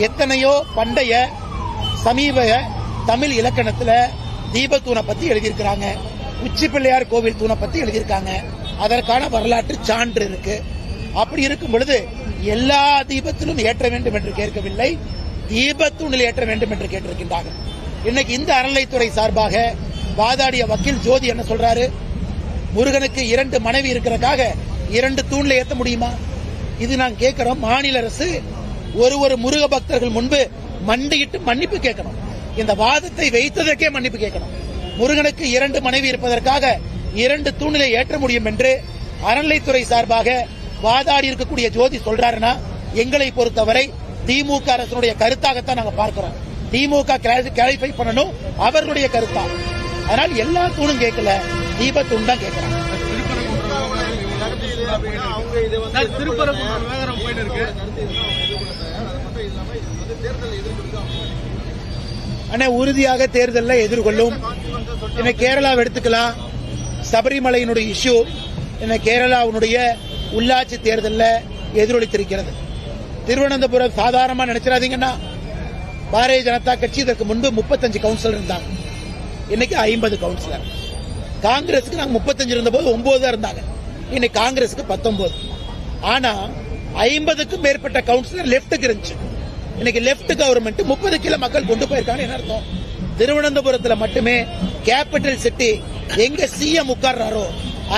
எத்தனையோ பண்டைய சமீப தமிழ் இலக்கணத்துல தீபத்தூணை பத்தி எழுதியிருக்கிறாங்க, உச்சி பிள்ளையார் கோவில் தூணை பத்தி எழுதியிருக்காங்க. அதற்கான வரலாற்று சான்று இருக்கு. அப்படி இருக்கும் பொழுது எல்லா தீபத்திலும் ஏற்ற வேண்டும் என்று கேட்கவில்லை, தீபத்தூணில் ஏற்ற வேண்டும் என்று கேட்டிருக்கின்றார்கள். இன்னைக்கு இந்த அறநிலைத்துறை சார்பாக வாதாடிய வக்கீல் ஜோதி என்ன சொல்றாரு? முருகனுக்கு 2 மனைவி இருக்கிறதுக்காக 2 தூண்ல ஏற்ற முடியுமா? இது நான் கேட்கிறோம். மாநில அரசு ஒரு முருக பக்தர்கள் முன்பு மண்டியிட்டு மன்னிப்பு கேட்கணும். இந்த வாதத்தை வைத்ததற்கே மன்னிப்பு கேட்கணும். முருகனுக்கு 2 மனைவி இருப்பதற்காக 2 தூணிலே ஏற்ற முடியும் என்று அறநிலைத்துறை சார்பாக வாதாடி இருக்கக்கூடிய ஜோதி சொல்றாருன்னா, எங்களை பொறுத்தவரை திமுக அரசுடைய கருத்தாகத்தான் நாங்க பார்க்கிறோம். திமுக கிளாரிஃபை பண்ணணும் அவர்களுடைய கருத்தா. அதனால் எல்லா தூணும் கேட்கல, தீபத்தூண் தான் கேட்கிறாங்க. அண்ணே, உறுதியாக தேர்தலில் எதிர்கொள்ளும். என்ன கேரளாவை எடுத்துக்கலாம், சபரிமலையினுடைய இஷ்யூ என்ன கேரளாவுடைய உள்ளாட்சி தேர்தலில் எதிரொலித்திருக்கிறது. திருவனந்தபுரம் சாதாரணமா நினைச்சிடாதீங்கன்னா, பாரதிய ஜனதா கட்சி இதற்கு முன்பு 35 கவுன்சிலர் இருந்தாங்க, இன்னைக்கு 50 கவுன்சிலர். காங்கிரஸுக்கு நாங்க 35 இருந்த போது 9 தான் இருந்தாங்க, இன்னைக்கு காங்கிரஸுக்கு 19. ஆனா 50க்கும் மேற்பட்ட கவுன்சிலர் லெப்டுக்கு இருந்துச்சு. இன்னைக்கு லெப்ட் கவர்மெண்ட் 30 கிலோ மக்கள் கொண்டு போயிருக்காங்க. என்ன அர்த்தம்? திருவனந்தபுரத்தில் மட்டுமே கேபிட்டல் சிட்டி எங்க சிஎம் உட்கார்றாரோ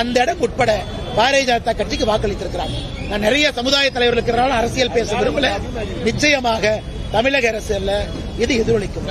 அந்த இடம் உட்பட பாரதிய ஜனதா கட்சிக்கு வாக்களித்திருக்கிறாங்க. நான் நிறைய சமுதாய தலைவர்களுக்கு அரசியல் பேச விரும்பல. நிச்சயமாக தமிழக அரசியல்ல இது எதிரொலிக்கும்.